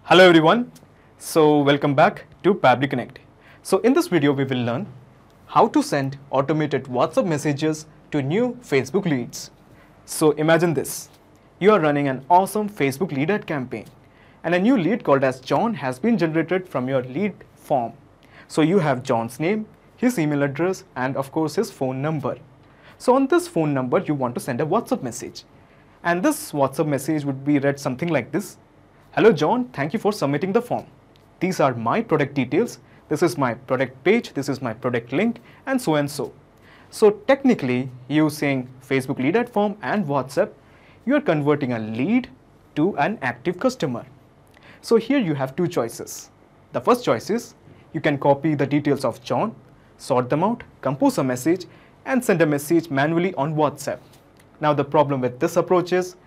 Hello everyone. So welcome back to Pabbly Connect. So in this video we will learn how to send automated WhatsApp messages to new Facebook leads. So imagine this. You are running an awesome Facebook lead ad campaign and a new lead called as John has been generated from your lead form. So you have John's name, his email address and of course his phone number. So on this phone number you want to send a WhatsApp message. And this WhatsApp message would be read something like this. Hello John, thank you for submitting the form. These are my product details. This is my product page, this is my product link and so and so. So technically using Facebook lead ad form and WhatsApp, you are converting a lead to an active customer. So here you have two choices. The first choice is you can copy the details of John, sort them out, compose a message and send a message manually on WhatsApp. Now the problem with this approach is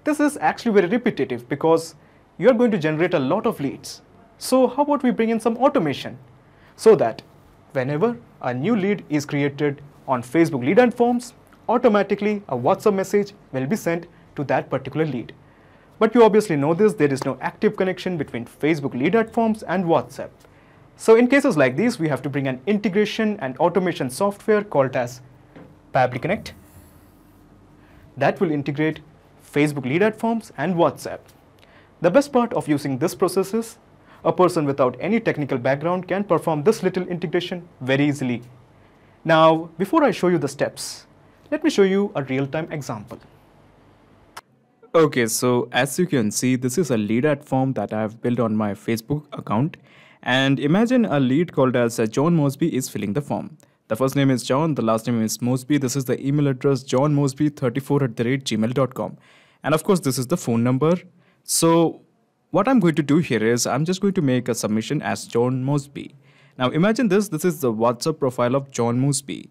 this is actually very repetitive because you are going to generate a lot of leads. So how about we bring in some automation so that whenever a new lead is created on Facebook lead ad forms, automatically a WhatsApp message will be sent to that particular lead. But you obviously know this, there is no active connection between Facebook lead ad forms and WhatsApp. So in cases like these, we have to bring an integration and automation software called as Pabbly Connect that will integrate Facebook lead ad forms and WhatsApp. The best part of using this process is a person without any technical background can perform this little integration very easily. Now, before I show you the steps, let me show you a real-time example. Okay, so as you can see, this is a lead ad form that I have built on my Facebook account. And imagine a lead called as John Mosby is filling the form. The first name is John, the last name is Mosby. This is the email address johnmosby34@gmail.com. And of course, this is the phone number. So what I'm going to do here is I'm just going to make a submission as John Mosby. Now imagine this is the WhatsApp profile of John Mosby.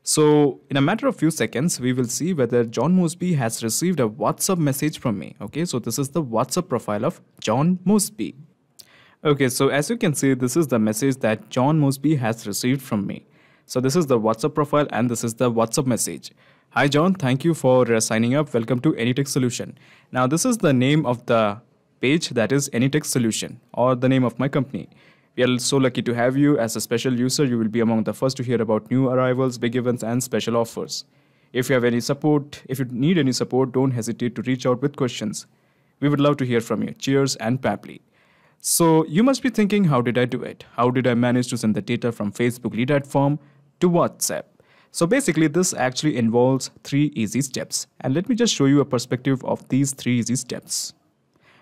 So in a matter of few seconds, we will see whether John Mosby has received a WhatsApp message from me. Okay, so this is the WhatsApp profile of John Mosby. Okay, so as you can see, this is the message that John Mosby has received from me. So this is the WhatsApp profile and this is the WhatsApp message. Hi John, thank you for signing up. Welcome to Anytech Solution. Now this is the name of the page, that is Anytech Solution, or the name of my company. We are so lucky to have you as a special user. You will be among the first to hear about new arrivals, big events and special offers. If you have any support, if you need any support, don't hesitate to reach out with questions. We would love to hear from you. Cheers and Pabbly. So you must be thinking, how did I do it? How did I manage to send the data from Facebook lead ad form to WhatsApp? So basically this actually involves 3 easy steps, and let me just show you a perspective of these 3 easy steps.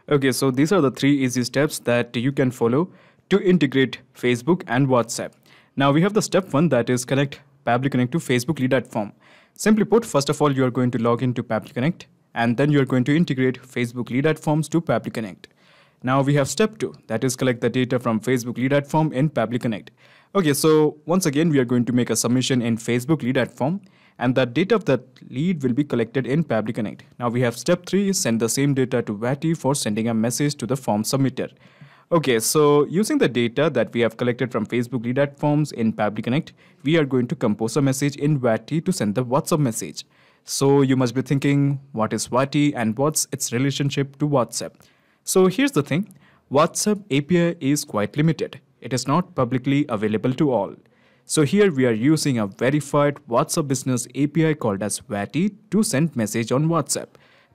Okay, so these are the 3 easy steps that you can follow to integrate Facebook and WhatsApp. Now we have the step 1, that is connect Pabbly Connect to Facebook lead ad form. Simply put, first of all you are going to log into Pabbly Connect and then you are going to integrate Facebook lead ad forms to Pabbly Connect. Now we have step 2, that is collect the data from Facebook lead ad form in Pabbly Connect. Okay, so once again we are going to make a submission in Facebook lead ad form and the data of that lead will be collected in Pabbly Connect. Now we have step 3, send the same data to WATI for sending a message to the form submitter. Okay, so using the data that we have collected from Facebook lead ad forms in Pabbly Connect, we are going to compose a message in WATI to send the WhatsApp message. So you must be thinking, what is WATI and what's its relationship to WhatsApp? So here's the thing, WhatsApp API is quite limited. It is not publicly available to all. So here we are using a verified WhatsApp business API called as WATI to send message on WhatsApp.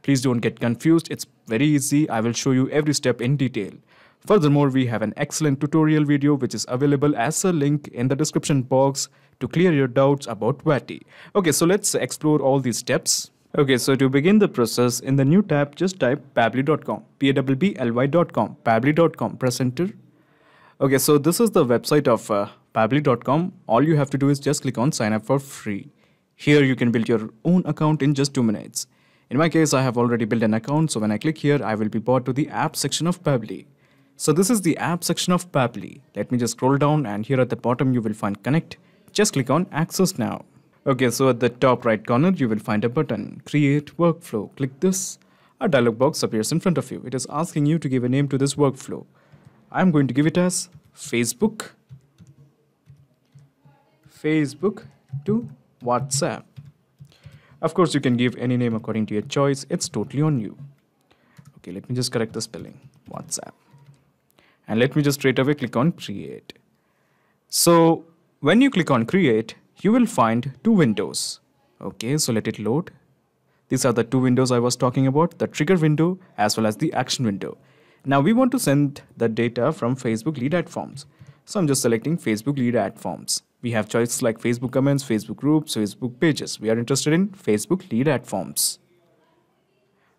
Please don't get confused, it's very easy. I will show you every step in detail. Furthermore, we have an excellent tutorial video which is available as a link in the description box to clear your doubts about WATI. Okay, so let's explore all these steps. Okay, so to begin the process, in the new tab, just type pabbly.com, pabbly.com, pabbly.com, press enter. Okay, so this is the website of pabbly.com. All you have to do is just click on sign up for free. Here you can build your own account in just 2 minutes. In my case, I have already built an account, so when I click here, I will be brought to the app section of Pabbly. So this is the app section of Pabbly. Let me just scroll down and here at the bottom you will find connect. Just click on access now. Okay, so at the top right corner you will find a button, create workflow. Click this. A dialog box appears in front of you. It is asking you to give a name to this workflow. I'm going to give it as Facebook to WhatsApp. Of course, you can give any name according to your choice. It's totally on you. Okay, let me just correct the spelling. WhatsApp. And let me just straight away click on create. So when you click on create, you will find two windows. Okay, so let it load. These are the two windows I was talking about, the trigger window as well as the action window. Now we want to send the data from Facebook lead ad forms. So I'm just selecting Facebook lead ad forms. We have choices like Facebook comments, Facebook groups, Facebook pages. We are interested in Facebook lead ad forms.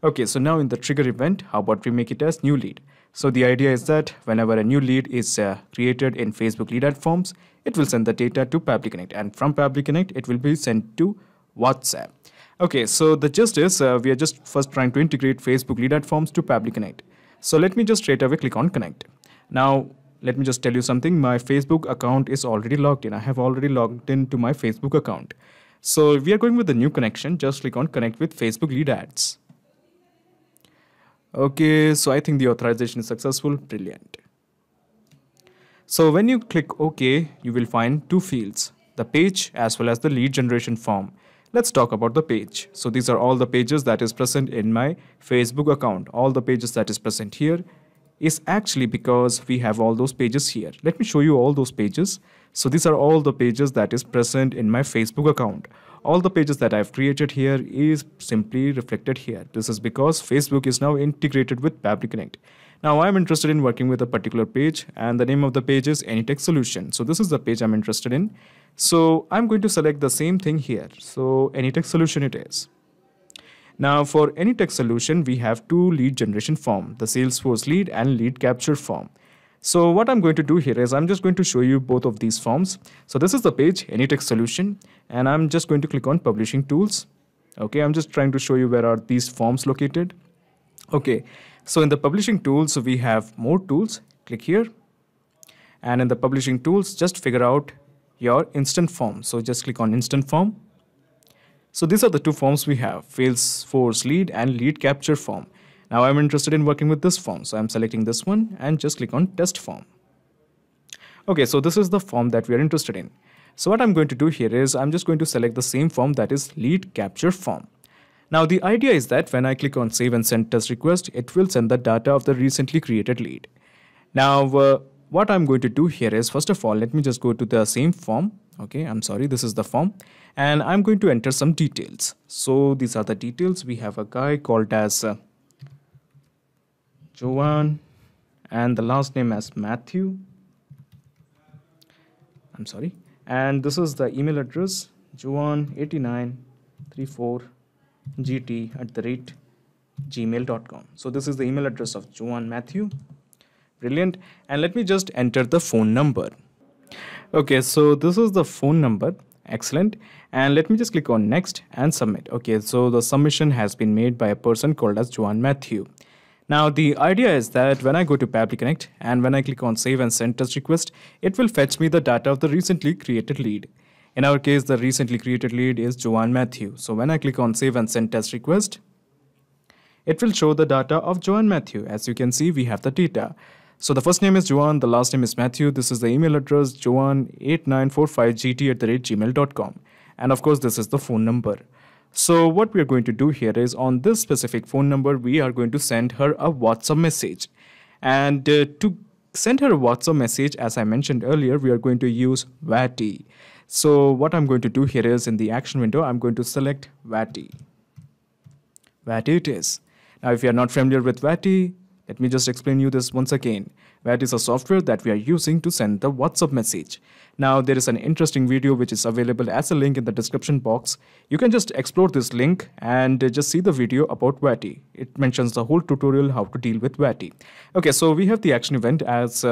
Okay, so now in the trigger event, how about we make it as new lead? So the idea is that whenever a new lead is created in Facebook lead ad forms, it will send the data to Pabbly Connect, and from Pabbly Connect, it will be sent to WhatsApp. Okay, so the gist is we are just first trying to integrate Facebook lead ad forms to Pabbly Connect. So let me just straight away click on connect. Now, let me just tell you something. My Facebook account is already logged in. I have already logged into my Facebook account. So we are going with the new connection. Just click on connect with Facebook lead ads. Okay, so I think the authorization is successful. Brilliant. So when you click OK, you will find two fields, the page as well as the lead generation form. Let's talk about the page. So these are all the pages that is present in my Facebook account. All the pages that is present here is actually because we have all those pages here. Let me show you all those pages. So these are all the pages that is present in my Facebook account. All the pages that I've created here is simply reflected here. This is because Facebook is now integrated with Pabbly Connect. Now I'm interested in working with a particular page, and the name of the page is AnyText Solution. So this is the page I'm interested in. So I'm going to select the same thing here. So AnyText Solution it is. Now for AnyText Solution, we have two lead generation form, the Salesforce lead and lead capture form. So what I'm going to do here is I'm just going to show you both of these forms. So this is the page AnyText Solution, and I'm just going to click on Publishing Tools. Okay, I'm just trying to show you where are these forms located. Okay, so in the Publishing Tools, we have more tools. Click here. And in the Publishing Tools, just figure out your instant form. So just click on Instant Form. So these are the two forms we have, Salesforce lead and lead capture form. Now I'm interested in working with this form. So I'm selecting this one and just click on Test Form. Okay, so this is the form that we are interested in. So what I'm going to do here is I'm just going to select the same form, that is lead capture form. Now the idea is that when I click on Save and Send Test Request, it will send the data of the recently created lead. Now what I'm going to do here is, first of all, let me just go to the same form. Okay, I'm sorry, this is the form. And I'm going to enter some details. So these are the details. We have a guy called as Joan, and the last name as Matthew. I'm sorry. And this is the email address, joan8934gt@gmail.com. So this is the email address of Joan Matthew. Brilliant. And let me just enter the phone number. Okay, so this is the phone number. Excellent. And let me just click on next and submit. Okay, so the submission has been made by a person called as Joan Matthew. Now the idea is that when I go to Pabbly Connect and when I click on Save and Send Test Request, it will fetch me the data of the recently created lead. In our case, the recently created lead is Joan Matthew. So when I click on Save and Send Test Request, it will show the data of Joan Matthew. As you can see, we have the data. So the first name is Joan, the last name is Matthew. This is the email address, joan8945gt@gmail.com. And of course, this is the phone number. So what we are going to do here is on this specific phone number, we are going to send her a WhatsApp message. And to send her a WhatsApp message, as I mentioned earlier, we are going to use WATI. So what I'm going to do here is in the action window, I'm going to select WATI. WATI it is. Now, if you are not familiar with WATI, let me just explain you this once again. WATI is a software that we are using to send the WhatsApp message. Now, there is an interesting video which is available as a link in the description box. You can just explore this link and just see the video about WATI. It mentions the whole tutorial how to deal with WATI. Okay, so we have the action event as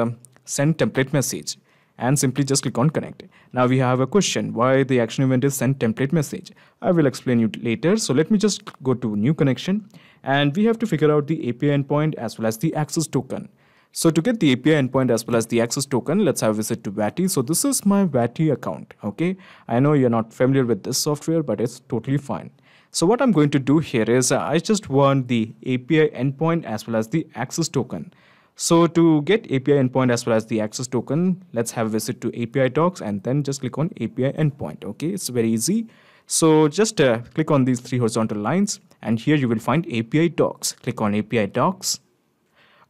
send template message. And simply just click on connect. Now we have a question, why the action event is send template message. I will explain you later. So let me just go to new connection, and we have to figure out the API endpoint as well as the access token. So to get the API endpoint as well as the access token, let's have a visit to WATI. So this is my WATI account. Okay, I know you're not familiar with this software, but it's totally fine. So what I'm going to do here is I just want the API endpoint as well as the access token. So to get API endpoint as well as the access token, let's have a visit to API docs and then just click on API endpoint. Okay, it's very easy. So just click on these three horizontal lines and here you will find API docs. Click on API docs.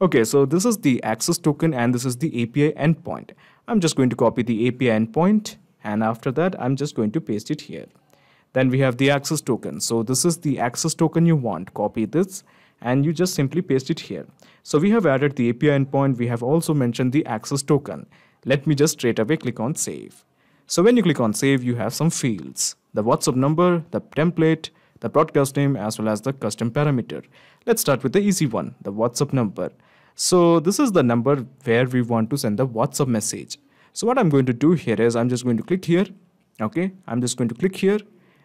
Okay, so this is the access token and this is the API endpoint. I'm just going to copy the API endpoint, and after that, I'm just going to paste it here. Then we have the access token. So this is the access token you want. Copy this and you just simply paste it here. So we have added the API endpoint. We have also mentioned the access token. Let me just straight away click on save. So when you click on save, you have some fields: the WhatsApp number, the template, the broadcast name, as well as the custom parameter. Let's start with the easy one, the WhatsApp number. So this is the number where we want to send the WhatsApp message. So what I'm going to do here is I'm just going to click here. Okay, I'm just going to click here,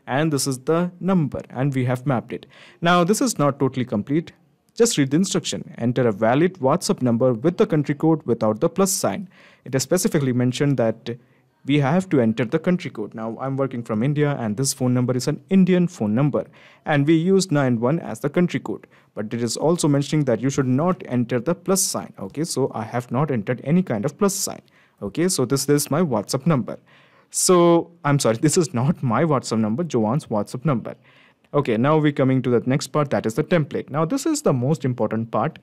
and this is the number, and we have mapped it. Now this is not totally complete. Just read the instruction. Enter a valid WhatsApp number with the country code without the plus sign. It is specifically mentioned that we have to enter the country code. Now I'm working from India and this phone number is an Indian phone number, and we use 91 as the country code. But it is also mentioning that you should not enter the plus sign. Okay, so I have not entered any kind of plus sign. Okay, so this is my WhatsApp number. So I'm sorry, this is not my WhatsApp number, Joan's WhatsApp number. Okay, now we're coming to the next part, that is the template. Now this is the most important part.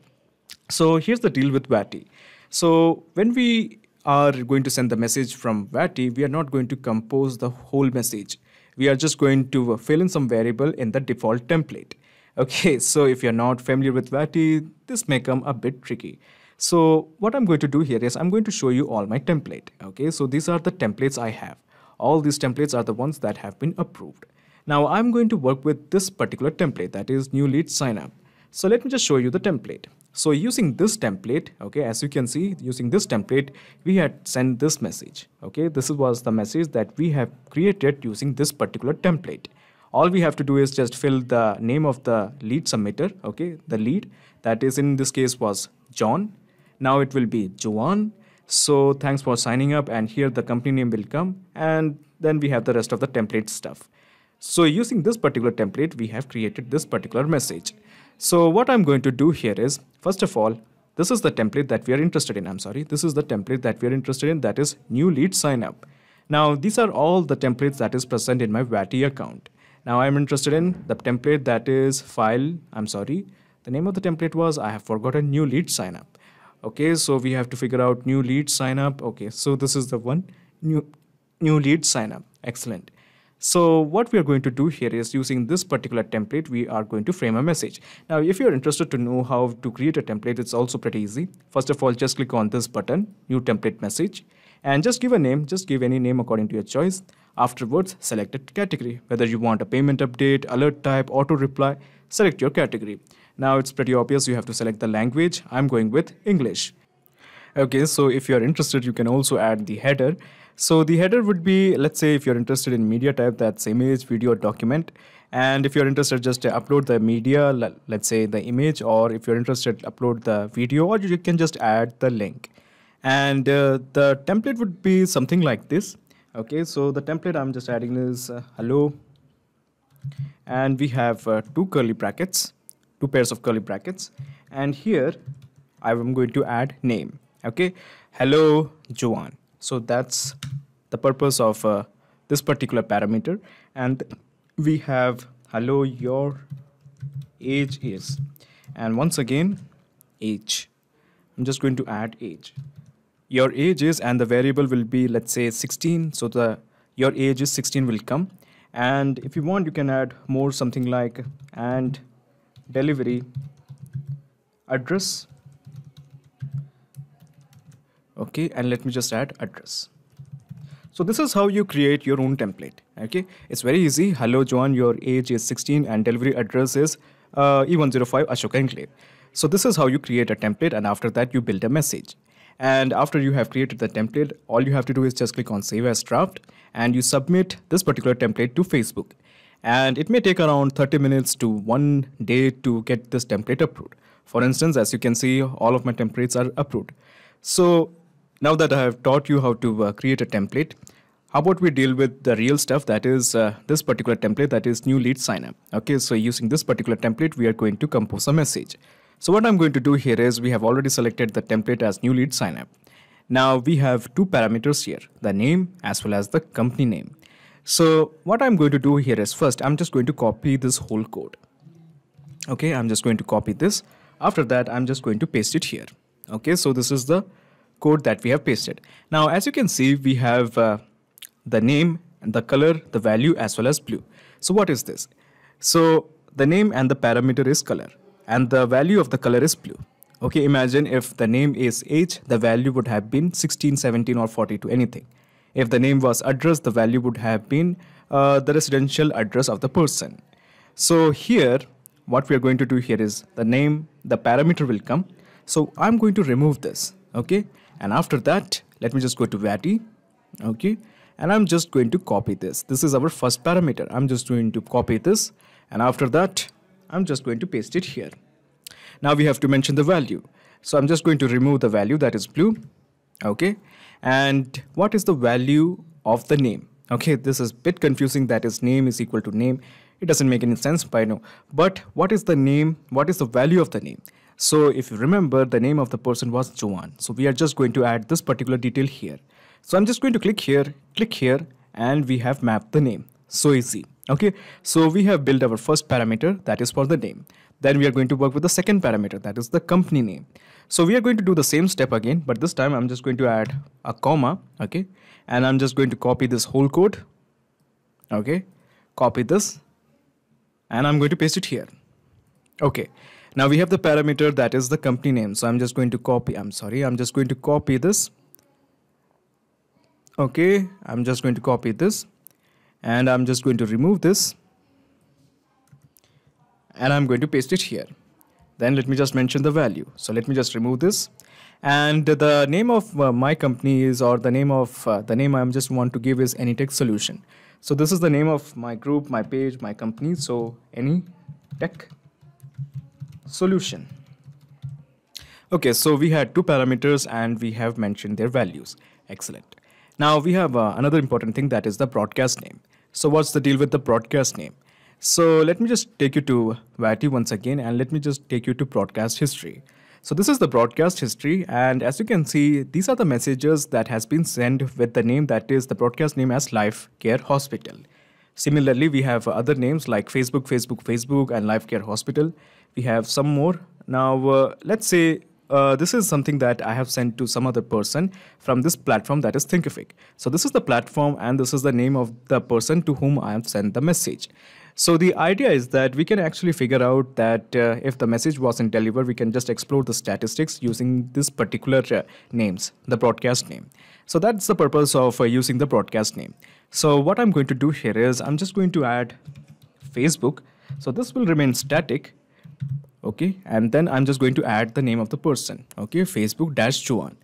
So here's the deal with WATI. So when we are going to send the message from WATI, we are not going to compose the whole message. We are just going to fill in some variable in the default template. Okay, so if you're not familiar with WATI, this may come a bit tricky. So what I'm going to do here is I'm going to show you all my template. Okay, so these are the templates I have. All these templates are the ones that have been approved. Now I'm going to work with this particular template, that is new lead sign up. So let me just show you the template. So using this template, okay, as you can see, using this template, we had sent this message. Okay, this was the message that we have created using this particular template. All we have to do is just fill the name of the lead submitter. Okay, the lead, that is in this case was John. Now it will be Joan. So thanks for signing up, and here the company name will come, and then we have the rest of the template stuff. So using this particular template, we have created this particular message. So what I'm going to do here is, first of all, this is the template that we are interested in. This is the template that we are interested in, that is new lead sign up. Now these are all the templates that is present in my WATI account. Now I'm interested in the template that is file, the name of the template was, I have forgotten, new lead sign up. Okay, so we have to figure out new lead sign up. Okay, so this is the one, new lead sign up. Excellent. So what we are going to do here is, using this particular template, we are going to frame a message. Now, if you're interested to know how to create a template, it's also pretty easy. First of all, just click on this button, new template message, and just give a name. Just give any name according to your choice. Afterwards, select a category, whether you want a payment update, alert type, auto reply, select your category. Now it's pretty obvious, you have to select the language. I'm going with English. Okay, so if you're interested, you can also add the header. So the header would be, let's say if you're interested in media type, that's image, video, document. And if you're interested, just upload the media, let's say the image, or if you're interested, upload the video, or you can just add the link. And the template would be something like this. Okay, so the template I'm just adding is hello. And we have two pairs of curly brackets. And here I am going to add name. Okay, hello, Joan. So that's the purpose of this particular parameter. And we have hello, your age is, and once again age. I'm just going to add age. Your age is, and the variable will be, let's say 16. So your age is 16 will come. And if you want, you can add more, something like and delivery address. Okay, and let me just add address. So this is how you create your own template. Okay, it's very easy. Hello, Joan, your age is 16 and delivery address is E105 Ashoka Enclave. So this is how you create a template, and after that you build a message. And after you have created the template, all you have to do is just click on save as draft, and you submit this particular template to Facebook. And it may take around 30 minutes to 1 day to get this template approved. For instance, as you can see, all of my templates are approved. So now that I have taught you how to create a template, how about we deal with the real stuff, that is this particular template, that is new lead sign up. Okay, so using this particular template, we are going to compose a message. So what I'm going to do here is, we have already selected the template as new lead sign up. Now we have two parameters here, the name as well as the company name. So what I'm going to do here is, first I'm just going to copy this whole code. Okay, I'm just going to copy this. After that, I'm just going to paste it here. Okay, so this is the code that we have pasted. Now, as you can see, we have the name and the color, the value, as well as blue. So what is this? So the name and the parameter is color, and the value of the color is blue. Okay, imagine if the name is age, the value would have been 16, 17, or 42, anything. If the name was address, the value would have been the residential address of the person. So here, what we are going to do here is the name, the parameter will come. So I'm going to remove this, okay? And after that, let me just go to VATI, okay? And I'm just going to copy this. This is our first parameter. I'm just going to copy this. And after that, I'm just going to paste it here. Now we have to mention the value. So I'm just going to remove the value that is blue, okay? And what is the value of the name? Okay, this is a bit confusing, that is name is equal to name. It doesn't make any sense by now. But what is the name? What is the value of the name? So if you remember, the name of the person was Joanne. So we are just going to add this particular detail here. So I'm just going to click here, and we have mapped the name. So easy. Okay, so we have built our first parameter, that is for the name. Then we are going to work with the second parameter, that is the company name. So we are going to do the same step again, but this time I'm just going to add a comma, okay? And I'm just going to copy this whole code, okay? Copy this, and I'm going to paste it here. Okay, now we have the parameter, that is the company name. So I'm just going to copy, I'm just going to copy this. Okay, I'm just going to copy this, and I'm just going to remove this, and I'm going to paste it here. Then let me just mention the value. So let me just remove this, and the name of my company is, or the name of the name I just want to give is Anytech Solution. So this is the name of my group, my page, my company. So Anytech Solution. Okay, so we had two parameters and we have mentioned their values. Excellent. Now we have another important thing, that is the broadcast name. So what's the deal with the broadcast name? So let me just take you to VATI once again, and let me just take you to broadcast history. So this is the broadcast history, and as you can see, these are the messages that has been sent with the name, that is the broadcast name as Life Care Hospital. Similarly, we have other names like Facebook, and Life Care Hospital. We have some more. Now, let's say this is something that I have sent to some other person from this platform, that is Thinkific. So this is the platform, and this is the name of the person to whom I have sent the message. So the idea is that we can actually figure out that if the message wasn't delivered, we can just explore the statistics using this particular names, the broadcast name. So that's the purpose of using the broadcast name. So what I'm going to do here is I'm just going to add Facebook. So this will remain static. Okay, and then I'm just going to add the name of the person. Okay, Facebook-Joanne.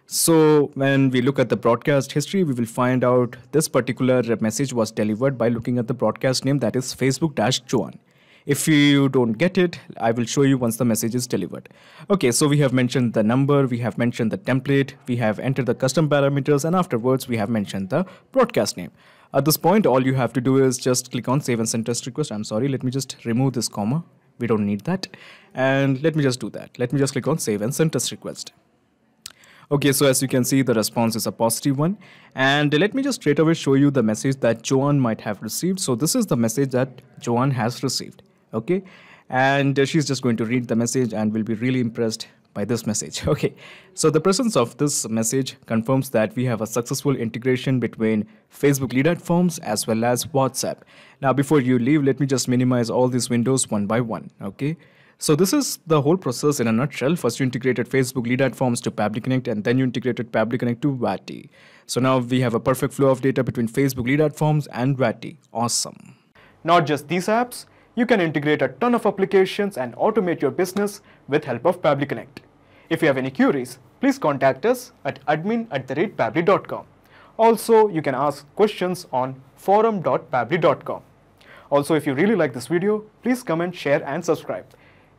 So when we look at the broadcast history, we will find out this particular message was delivered by looking at the broadcast name, that is Facebook-Joanne. If you don't get it, I will show you once the message is delivered. Okay, so we have mentioned the number, we have mentioned the template, we have entered the custom parameters, and afterwards we have mentioned the broadcast name. At this point, all you have to do is just click on Save and Send Test Request. I'm sorry, let me just remove this comma. We don't need that. And let me just do that. Let me just click on Save and Send Test Request. Okay, so as you can see, the response is a positive one. And let me just straight away show you the message that Joanne might have received. So this is the message that Joanne has received. Okay, and she's just going to read the message and will be really impressed by this message. Okay, so the presence of this message confirms that we have a successful integration between Facebook lead ad forms as well as WhatsApp. Now, before you leave, let me just minimize all these windows one by one. Okay. So this is the whole process in a nutshell. First, you integrated Facebook lead ad forms to Pabbly Connect, and then you integrated Pabbly Connect to VATI. So now we have a perfect flow of data between Facebook lead ad forms and VATI. Awesome. Not just these apps, you can integrate a ton of applications and automate your business with help of Pabbly Connect. If you have any queries, please contact us at admin@pabbly.com. Also, you can ask questions on forum.pabbly.com. Also, if you really like this video, please comment, share and subscribe.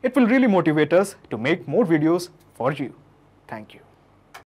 It will really motivate us to make more videos for you. Thank you.